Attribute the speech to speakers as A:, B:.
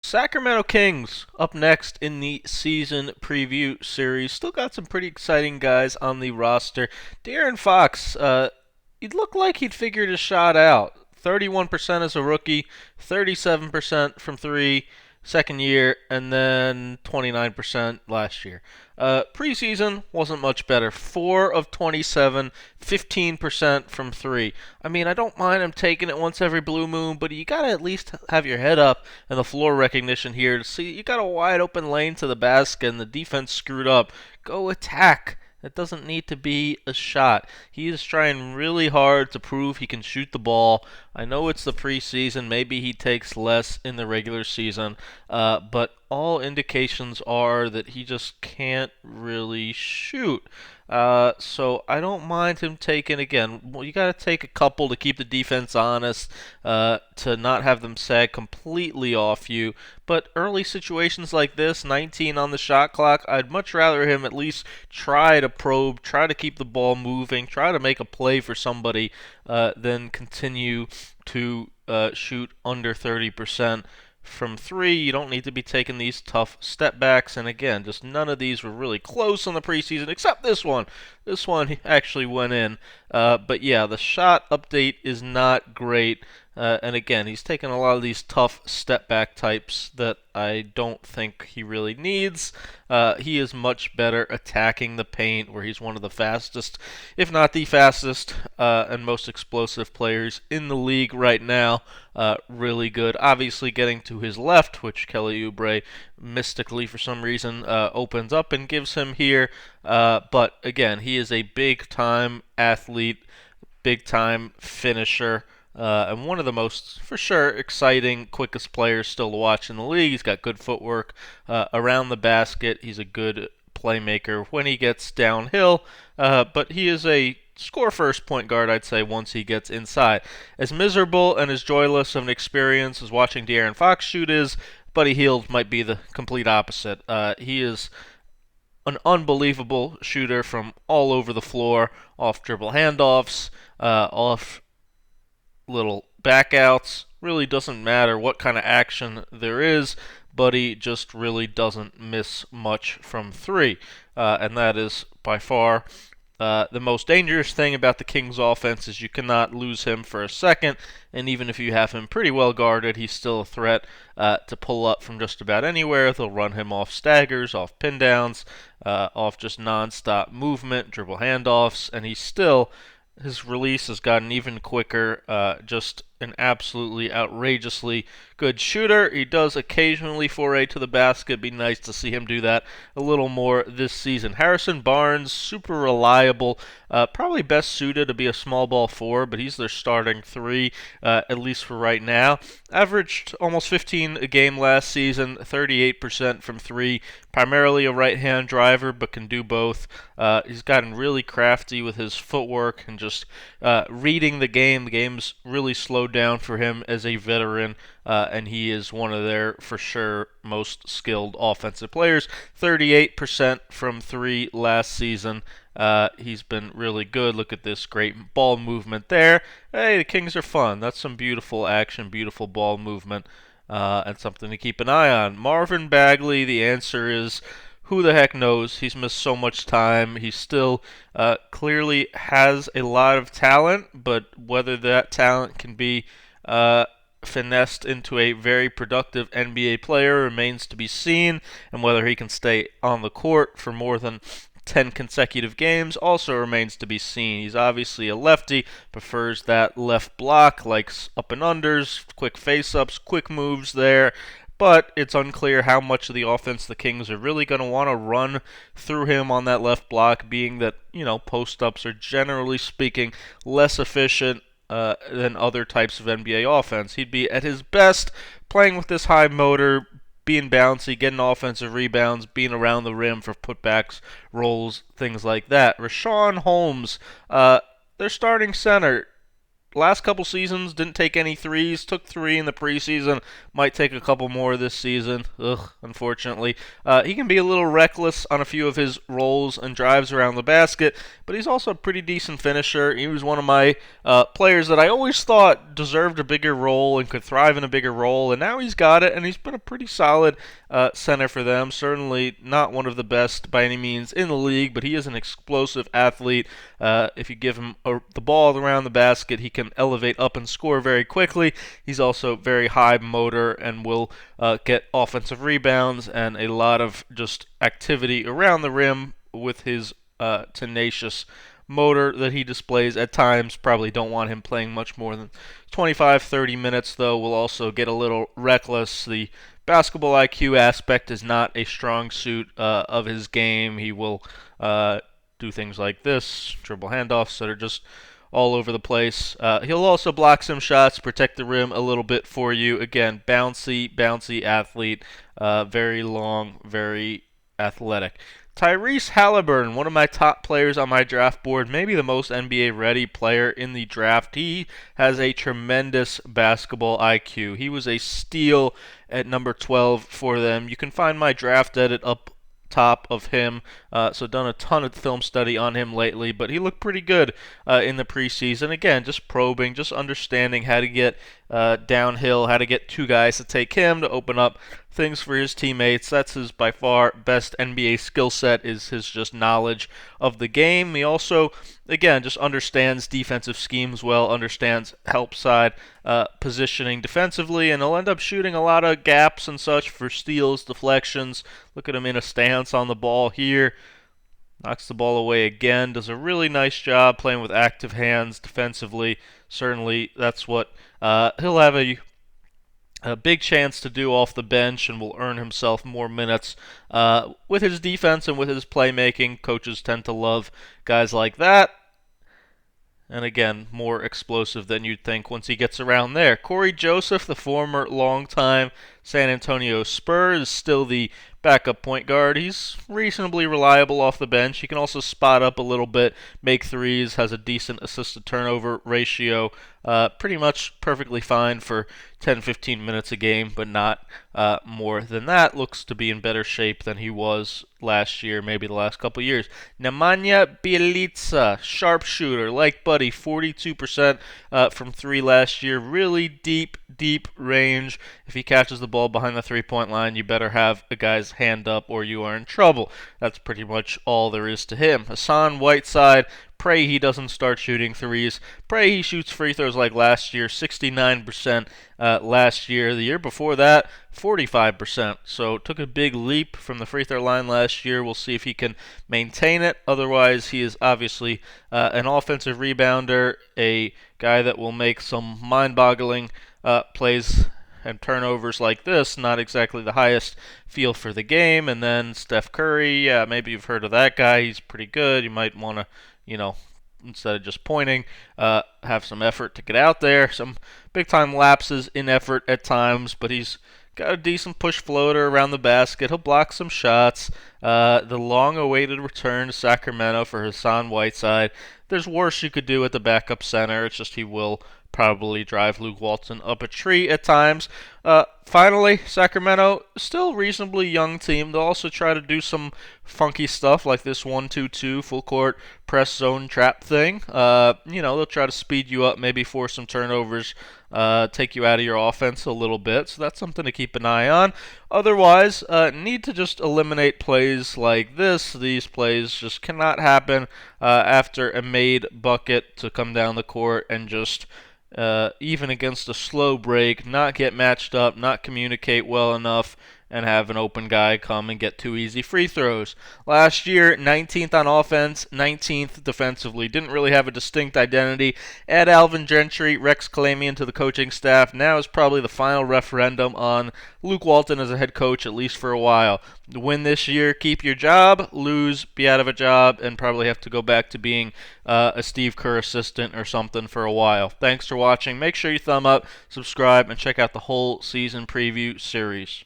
A: Sacramento Kings up next in the season preview series. Still got some pretty exciting guys on the roster. Darren Fox, he looked like he'd figured his shot out. 31% as a rookie, 37% from three, second year, and then 29% last year. Preseason wasn't much better. 4 of 27, 15% from three. I mean, I don't mind him taking it once every blue moon, but you gotta at least have your head up and the floor recognition here to see you got a wide open lane to the basket and the defense screwed up. Go attack. It doesn't need to be a shot. He is trying really hard to prove he can shoot the ball. I know it's the preseason. Maybe he takes less in the regular season. But all indications are that he just can't really shoot. So I don't mind him taking again. Well, you got to take a couple to keep the defense honest, to not have them sag completely off you. But early situations like this, 19 on the shot clock, I'd much rather him at least try to probe, try to keep the ball moving, try to make a play for somebody, than continue to shoot under 30% from three. You don't need to be taking these tough step backs. And again, just none of these were really close in the preseason, except this one. This one actually went in. But yeah, the shot update is not great. And again, he's taking a lot of these tough step back types that I don't think he really needs. He is much better attacking the paint, where he's one of the fastest, if not the fastest, and most explosive players in the league right now. Really good. Obviously, getting to his left, which Kelly Oubre mystically, for some reason, opens up and gives him here. But again, he is a big time athlete, big time finisher. And one of the most, for sure, exciting, quickest players still to watch in the league. He's got good footwork around the basket. He's a good playmaker when he gets downhill. But he is a score first point guard, I'd say, once he gets inside. As miserable and as joyless of an experience as watching Darren Fox shoot is, Buddy Hield might be the complete opposite. He is an unbelievable shooter from all over the floor, off dribble handoffs, off little backouts. Really doesn't matter what kind of action there is. Buddy just really doesn't miss much from three. And that is by far the most dangerous thing about the Kings offense is you cannot lose him for a second, and even if you have him pretty well guarded, he's still a threat to pull up from just about anywhere. They'll run him off staggers, off pin downs, off just non-stop movement, dribble handoffs, and he's still, his release has gotten even quicker. Just an absolutely outrageously good shooter. He does occasionally foray to the basket. Be nice to see him do that a little more this season. Harrison Barnes, super reliable. Probably best suited to be a small ball four, but he's their starting three, at least for right now. Averaged almost 15 a game last season, 38% from three. Primarily a right-hand driver, but can do both. He's gotten really crafty with his footwork and just reading the game. The game's really slowed down for him as a veteran, and he is one of their, for sure, most skilled offensive players. 38% from three last season. He's been really good. Look at this great ball movement there. Hey, the Kings are fun. That's some beautiful action, beautiful ball movement, and something to keep an eye on. Marvin Bagley, the answer is who the heck knows? He's missed so much time. He still clearly has a lot of talent, but whether that talent can be finessed into a very productive NBA player remains to be seen, and whether he can stay on the court for more than 10 consecutive games also remains to be seen. He's obviously a lefty, prefers that left block, likes up and unders, quick face-ups, quick moves there, but it's unclear how much of the offense the Kings are really going to want to run through him on that left block, being that, post-ups are generally speaking less efficient than other types of NBA offense. He'd be at his best playing with this high motor, being bouncy, getting offensive rebounds, being around the rim for putbacks, rolls, things like that. Rashawn Holmes, their starting center, last couple seasons didn't take any threes, took 3 in the preseason, might take a couple more this season. Unfortunately. He can be a little reckless on a few of his rolls and drives around the basket, but he's also a pretty decent finisher. He was one of my players that I always thought deserved a bigger role and could thrive in a bigger role, and now he's got it, and he's been a pretty solid center for them. Certainly not one of the best by any means in the league, but he is an explosive athlete. If you give him the ball around the basket, he can elevate up and score very quickly. He's also very high motor and will get offensive rebounds and a lot of just activity around the rim with his tenacious motor that he displays at times. Probably don't want him playing much more than 25-30 minutes, though. Will also get a little reckless. The basketball IQ aspect is not a strong suit of his game. He will do things like this, dribble handoffs that are just all over the place. He'll also block some shots, protect the rim a little bit for you. Again, bouncy athlete, very long, very athletic. Tyrese Haliburton, one of my top players on my draft board, maybe the most NBA-ready player in the draft. He has a tremendous basketball IQ. He was a steal at number 12 for them. You can find my draft edit up top of him, so done a ton of film study on him lately, but he looked pretty good in the preseason. Again, just probing, just understanding how to get downhill, how to get 2 guys to take him to open up things for his teammates. That's his by far best NBA skill set, is his just knowledge of the game. He also, again, just understands defensive schemes well, understands help side positioning defensively, and he'll end up shooting a lot of gaps and such for steals, deflections. Look at him in a stance on the ball here. Knocks the ball away again. Does a really nice job playing with active hands defensively. Certainly, that's what he'll have a big chance to do off the bench, and will earn himself more minutes with his defense and with his playmaking. Coaches tend to love guys like that. And again, more explosive than you'd think once he gets around there. Cory Joseph, the former longtime San Antonio Spur, is still the backup point guard. He's reasonably reliable off the bench. He can also spot up a little bit, make threes, has a decent assist-to-turnover ratio. Pretty much perfectly fine for 10-15 minutes a game, but not more than that. Looks to be in better shape than he was last year, maybe the last couple years. Nemanja Bjelica, sharpshooter, like Buddy, 42% from 3 last year. Really deep range. If he catches the ball behind the three-point line, you better have a guy's hand up or you are in trouble. That's pretty much all there is to him. Hassan Whiteside, pray he doesn't start shooting threes. Pray he shoots free throws like last year, 69% last year. The year before that, 45%. So took a big leap from the free throw line last year. We'll see if he can maintain it. Otherwise, he is obviously an offensive rebounder, a guy that will make some mind-boggling plays and turnovers like this. Not exactly the highest feel for the game. And then Steph Curry, maybe you've heard of that guy. He's pretty good. You might want to, instead of just pointing, have some effort to get out there. Some big-time lapses in effort at times, but he's got a decent push floater around the basket. He'll block some shots. The long-awaited return to Sacramento for Hassan Whiteside. There's worse you could do at the backup center. It's just he will probably drive Luke Walton up a tree at times. Finally, Sacramento, still reasonably young team. They'll also try to do some funky stuff like this 1-2-2 full court press zone trap thing. They'll try to speed you up, maybe force some turnovers, take you out of your offense a little bit. So that's something to keep an eye on. Otherwise, need to just eliminate plays like this. These plays just cannot happen after a made bucket to come down the court and just even against a slow break, not get matched up, not communicate well enough, and have an open guy come and get 2 easy free throws. Last year, 19th on offense, 19th defensively. Didn't really have a distinct identity. Add Alvin Gentry, Rex Kalamian to the coaching staff. Now is probably the final referendum on Luke Walton as a head coach, at least for a while. Win this year, keep your job. Lose, be out of a job, and probably have to go back to being a Steve Kerr assistant or something for a while. Thanks for watching. Make sure you thumb up, subscribe, and check out the whole season preview series.